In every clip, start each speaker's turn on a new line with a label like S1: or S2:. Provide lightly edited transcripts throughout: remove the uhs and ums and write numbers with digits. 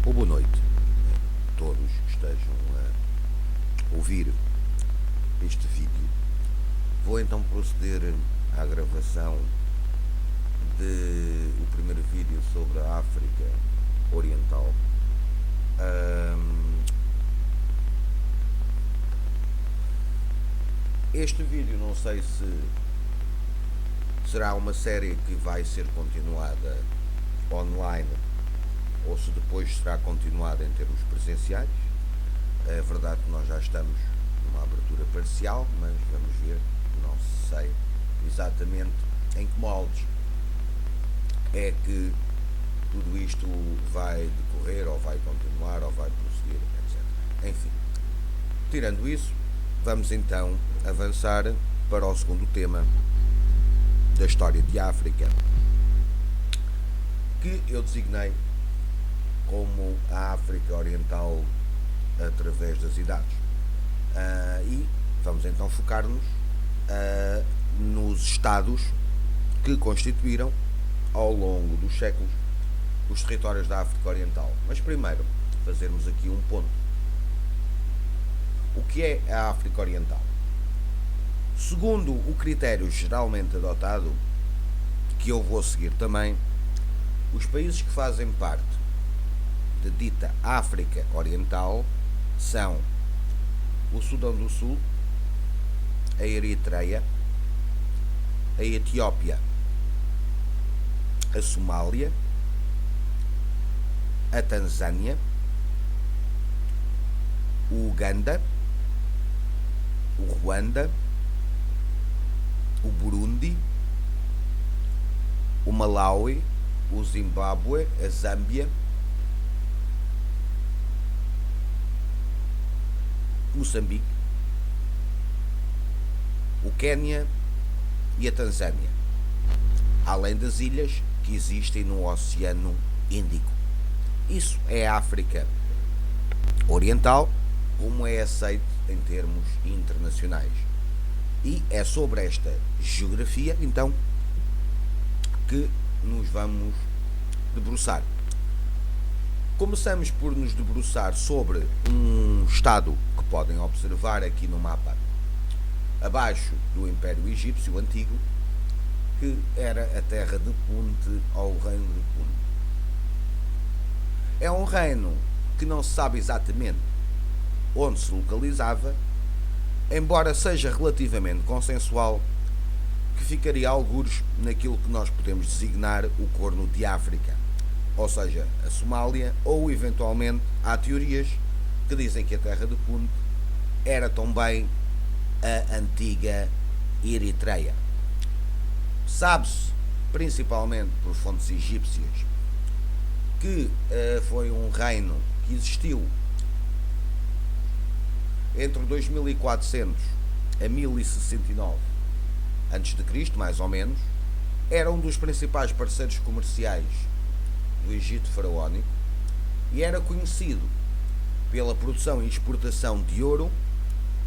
S1: Ou boa noite a todos que estejam a ouvir este vídeo. Vou então proceder à gravação do primeiro vídeo sobre a África Oriental. Este vídeo não sei se será uma série que vai ser continuada online ou se depois será continuada em termos presenciais. É verdade que nós já estamos numa abertura parcial, mas vamos ver, não sei exatamente em que moldes é que tudo isto vai decorrer, ou vai continuar, ou vai prosseguir, etc. Enfim, tirando isso, vamos então avançar para o segundo tema da história de África, que eu designei como a África Oriental através das idades. E vamos então focar-nos nos estados que constituíram ao longo dos séculos os territórios da África Oriental. Mas primeiro, fazermos aqui um ponto. O que é a África Oriental? Segundo o critério geralmente adotado, que eu vou seguir também, os países que fazem parte da dita África Oriental são o Sudão do Sul, a Eritreia, a Etiópia, a Somália, a Tanzânia, o Uganda, o Ruanda, o Burundi, o Malawi, o Zimbábue, a Zâmbia, Moçambique, o Quénia e a Tanzânia, além das ilhas que existem no Oceano Índico. Isso é a África Oriental, como é aceito em termos internacionais. E é sobre esta geografia, então, que nos vamos debruçar. Começamos por nos debruçar sobre um estado que podem observar aqui no mapa, abaixo do Império Egípcio Antigo, que era a terra de Punt ao reino de Punt. É um reino que não se sabe exatamente onde se localizava, embora seja relativamente consensual que ficaria algures naquilo que nós podemos designar o Corno de África, ou seja, a Somália, ou eventualmente há teorias que dizem que a terra de Punt era também a antiga Eritreia. Sabe-se, principalmente por fontes egípcias, que foi um reino que existiu entre 2400 a 1069 a.C., mais ou menos. Era um dos principais parceiros comerciais do Egito faraónico e era conhecido pela produção e exportação de ouro,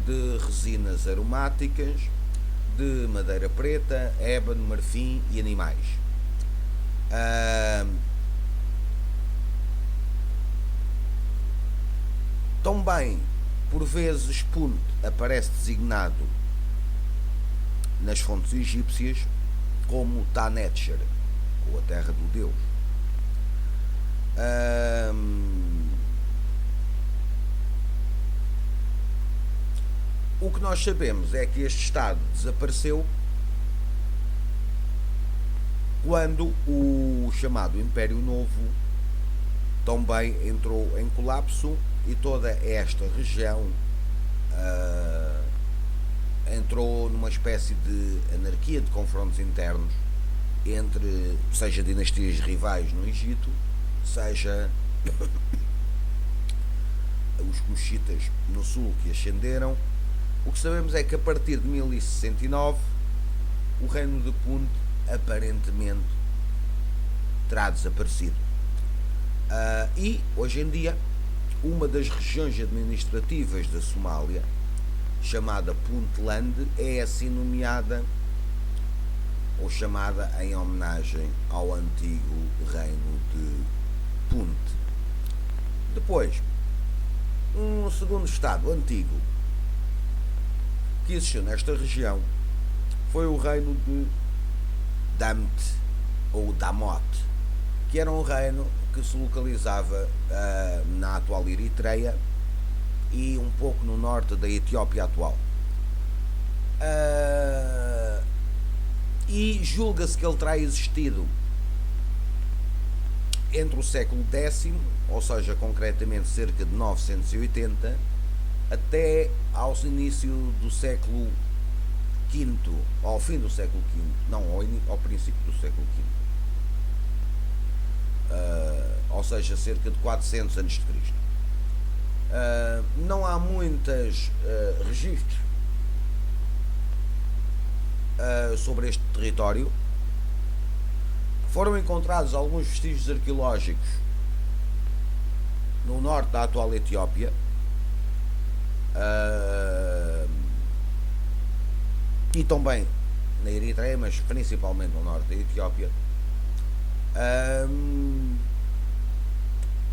S1: de resinas aromáticas, de madeira preta, ébano, marfim e animais. Também, por vezes, Punt aparece designado nas fontes egípcias como Tanetcher, ou a terra do Deus. O que nós sabemos é que este estado desapareceu quando o chamado Império Novo também entrou em colapso e toda esta região entrou numa espécie de anarquia, de confrontos internos entre, seja dinastias rivais no Egito, seja os Cuxitas no sul que ascenderam. O que sabemos é que a partir de 1069 o reino de Punt aparentemente terá desaparecido. E hoje em dia uma das regiões administrativas da Somália, chamada Puntland, é assim nomeada ou chamada em homenagem ao antigo reino de Punt. Depois, um segundo estado antigo que existiu nesta região foi o reino de Damt ou Damot, que era um reino que se localizava na atual Eritreia e um pouco no norte da Etiópia atual. E julga-se que ele terá existido entre o século X, ou seja, concretamente cerca de 980, até ao início do século V, ao fim do século V, não, ao princípio do século V, ou seja, cerca de 400 a.C. Não há muitos registros sobre este território. Foram encontrados alguns vestígios arqueológicos no norte da atual Etiópia, e também na Eritreia, mas principalmente no norte da Etiópia.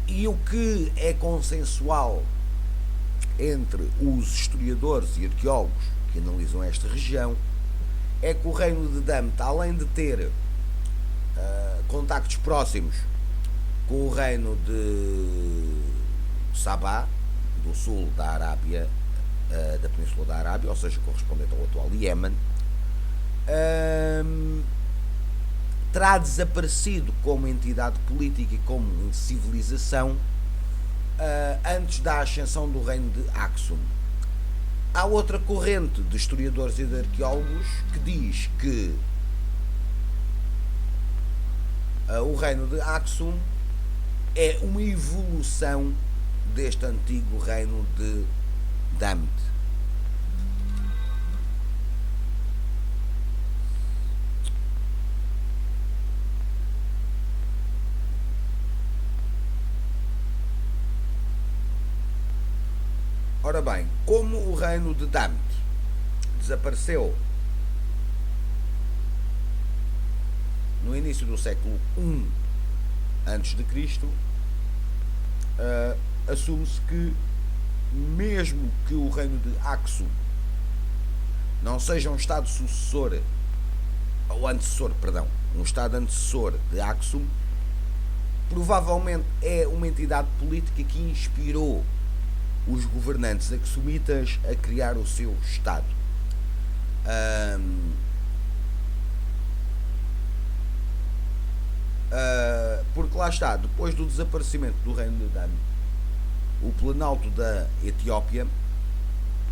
S1: E o que é consensual entre os historiadores e arqueólogos que analisam esta região é que o reino de Damt, além de ter contactos próximos com o reino de Sabá, do sul da Arábia, da Península da Arábia, ou seja, correspondente ao atual Iémen, terá desaparecido como entidade política e como civilização antes da ascensão do reino de Aksum. Há outra corrente de historiadores e de arqueólogos que diz que o reino de Aksum é uma evolução deste antigo reino de Damt. Ora bem, como o reino de Damt desapareceu no início do século I a.C., assume-se que, mesmo que o reino de Aksum não seja um estado sucessor, ou antecessor, perdão, um estado antecessor de Aksum, provavelmente é uma entidade política que inspirou os governantes aksumitas a criar o seu estado. Porque lá está, depois do desaparecimento do reino de Damt, o planalto da Etiópia,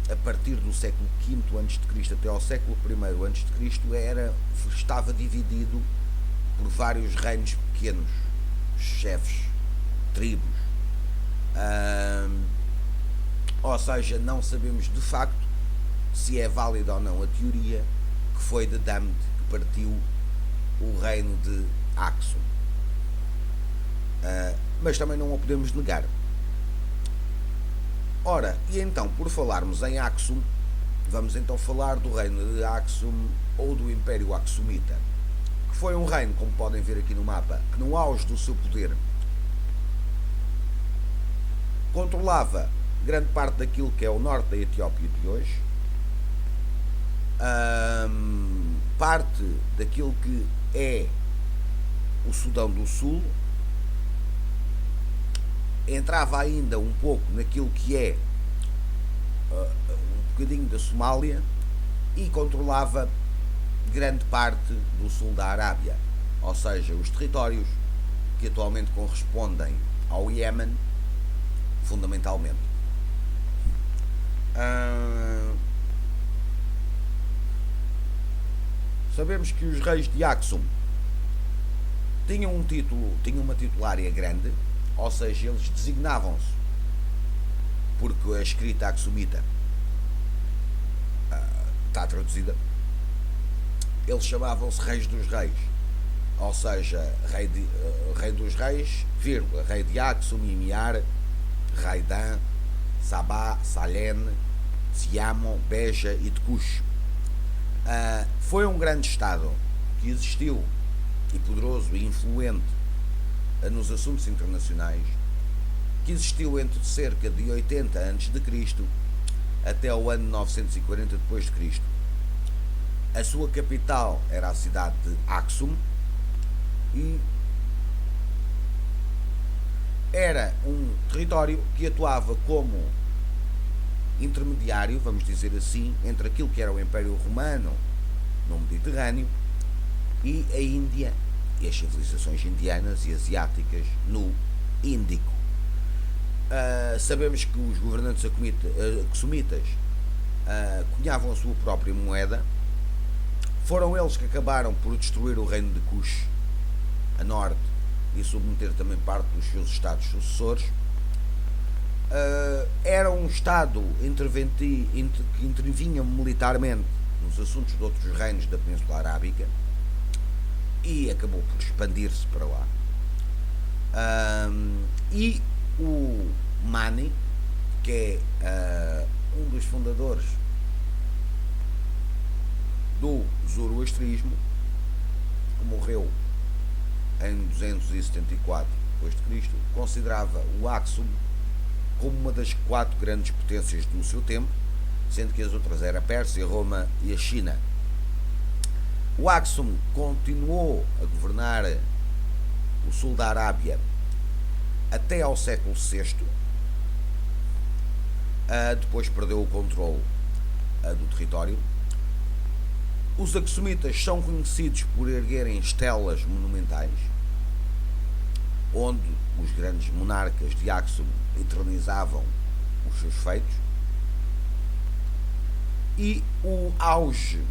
S1: a partir do século V a.C. até ao século I a.C., estava dividido por vários reinos pequenos, chefes, tribos. Ou seja, não sabemos de facto se é válida ou não a teoria que foi de Damt que partiu o reino de Aksum. Mas também não o podemos negar. Ora, e então, por falarmos em Aksum, vamos então falar do reino de Aksum ou do Império Aksumita, que foi um reino, como podem ver aqui no mapa, que no auge do seu poder controlava grande parte daquilo que é o norte da Etiópia de hoje, parte daquilo que é o Sudão do Sul, entrava ainda um pouco naquilo que é um bocadinho da Somália e controlava grande parte do sul da Arábia, ou seja, os territórios que atualmente correspondem ao Iémen, fundamentalmente. Sabemos que os reis de Aksum tinham um título, tinham uma titulária grande, ou seja, eles designavam-se, porque a escrita aksumita está traduzida, eles chamavam-se reis dos reis, ou seja, rei dos reis, vírgula, rei de Aksum, Imiar, Raidan, Sabá, Salene, Siamon, Beja e Tekush. Foi um grande estado que existiu e poderoso e influente nos assuntos internacionais que existiu entre cerca de 80 a.C. até o ano 940 d.C. A sua capital era a cidade de Aksum e era um território que atuava como intermediário, vamos dizer assim, entre aquilo que era o Império Romano no Mediterrâneo e a Índia e as civilizações indianas e asiáticas no Índico. Sabemos que os governantes axumitas cunhavam a sua própria moeda. Foram eles que acabaram por destruir o reino de Kush a norte e submeter também parte dos seus estados sucessores. Era um estado que intervinha militarmente nos assuntos de outros reinos da Península Arábica e acabou por expandir-se para lá. E o Mani, que é um dos fundadores do zoroastrismo, que morreu em 274 d.C., considerava o Aksum como uma das 4 grandes potências do seu tempo, sendo que as outras eram a Pérsia, Roma e a China. O Aksum continuou a governar o sul da Arábia até ao século VI. Depois perdeu o controle do território. Os Aksumitas são conhecidos por erguerem estelas monumentais, onde os grandes monarcas de Aksum eternizavam os seus feitos. E o auge,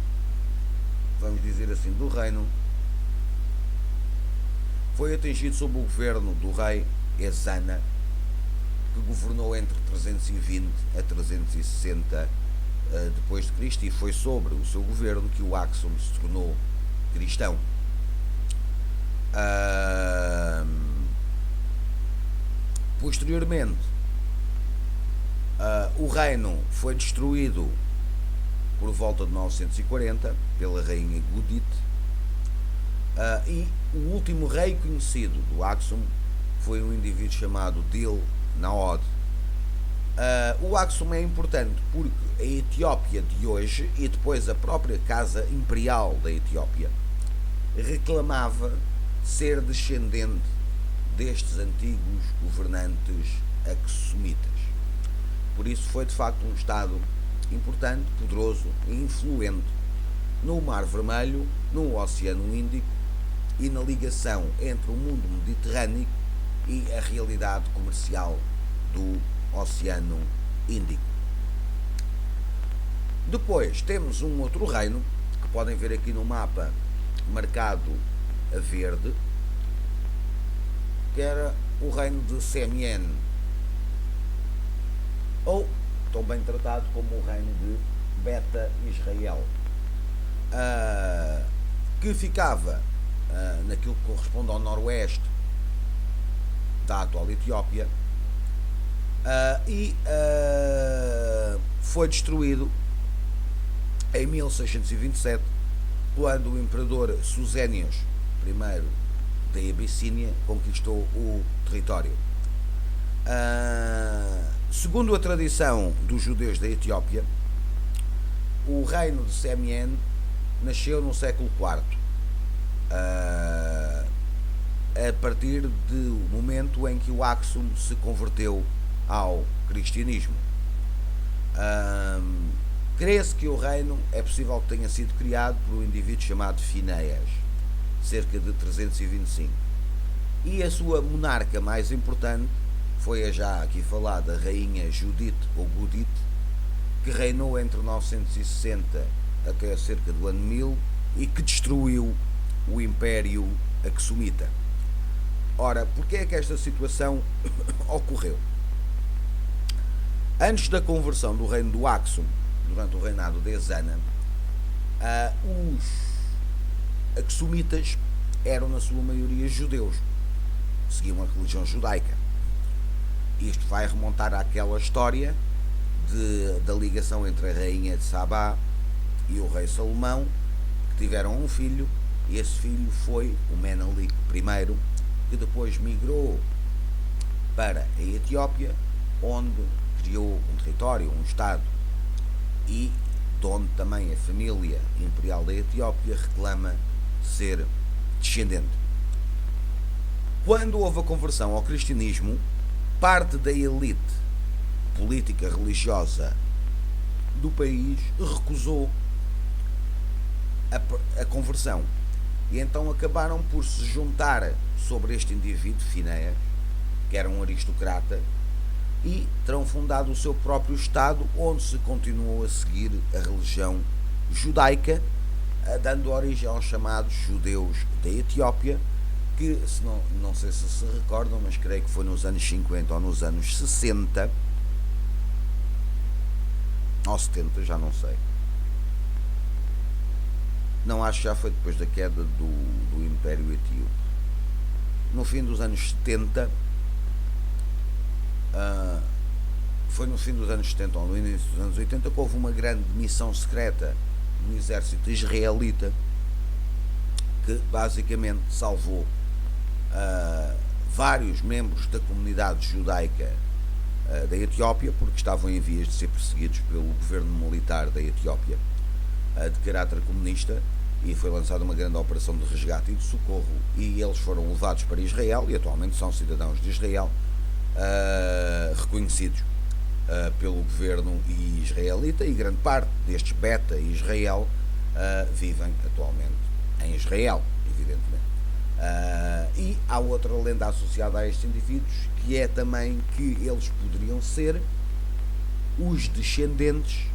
S1: vamos dizer assim, do reino foi atingido sob o governo do rei Ezana, que governou entre 320 a 360 depois de Cristo, e foi sobre o seu governo que o Aksum se tornou cristão. Posteriormente, o reino foi destruído por volta de 940 pela rainha Gudit, e o último rei conhecido do Aksum foi um indivíduo chamado Dil Naod. O Aksum é importante porque a Etiópia de hoje e depois a própria Casa Imperial da Etiópia reclamava ser descendente destes antigos governantes aksumitas. Por isso foi de facto um Estado importante, poderoso e influente no Mar Vermelho, no Oceano Índico e na ligação entre o mundo mediterrâneo e a realidade comercial do Oceano Índico. Depois temos um outro reino, que podem ver aqui no mapa marcado a verde, que era o reino de Semien, ou também tratado como o reino de Beta Israel, que ficava naquilo que corresponde ao noroeste da atual Etiópia, e foi destruído em 1627, quando o imperador Susénios I da Abissínia conquistou o território. Segundo a tradição dos judeus da Etiópia, o reino de Semien nasceu no século IV, a partir do momento em que o Aksum se converteu ao cristianismo. Crê-se que o reino é possível que tenha sido criado por um indivíduo chamado Finéias, cerca de 325. E a sua monarca mais importante foi a já aqui falada rainha Judite ou Gudit, que reinou entre 960 até cerca do ano 1000 e que destruiu o Império Aksumita. Ora, porquê é que esta situação ocorreu? Antes da conversão do reino do Aksum, durante o reinado de Ezana, os Aksumitas eram na sua maioria judeus, seguiam a religião judaica. Isto vai remontar àquela história da ligação entre a rainha de Sabá e o rei Salomão, que tiveram um filho, e esse filho foi o Menelik I, que depois migrou para a Etiópia, onde criou um território, um Estado, e de onde também a família imperial da Etiópia reclama ser descendente. Quando houve a conversão ao cristianismo, parte da elite política religiosa do país recusou a conversão, e então acabaram por se juntar sobre este indivíduo, Finéas, que era um aristocrata, e terão fundado o seu próprio Estado, onde se continuou a seguir a religião judaica, dando origem aos chamados judeus da Etiópia, que se não sei se recordam, mas creio que foi nos anos 50 ou nos anos 60 ou 70, já não sei. Não, acho que já foi depois da queda do Império Etíope. No fim dos anos 70, foi no fim dos anos 70 ou no início dos anos 80 que houve uma grande missão secreta no exército israelita que basicamente salvou vários membros da comunidade judaica da Etiópia, porque estavam em vias de ser perseguidos pelo governo militar da Etiópia de caráter comunista, e foi lançada uma grande operação de resgate e de socorro, e eles foram levados para Israel e atualmente são cidadãos de Israel, reconhecidos pelo governo israelita, e grande parte destes beta Israel vivem atualmente em Israel, evidentemente. E há outra lenda associada a estes indivíduos, que é também que eles poderiam ser os descendentes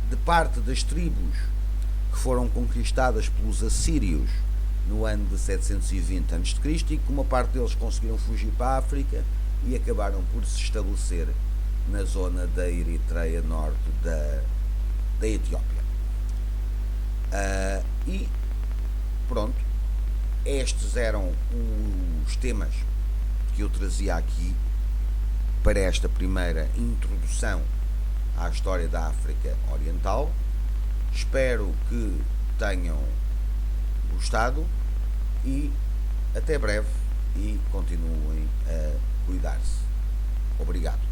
S1: de parte das tribos que foram conquistadas pelos assírios no ano de 720 a.C. e que uma parte deles conseguiram fugir para a África e acabaram por se estabelecer na zona da Eritreia, norte da Etiópia. E pronto, estes eram os temas que eu trazia aqui para esta primeira introdução à história da África Oriental. Espero que tenham gostado e até breve, e continuem a cuidar-se. Obrigado.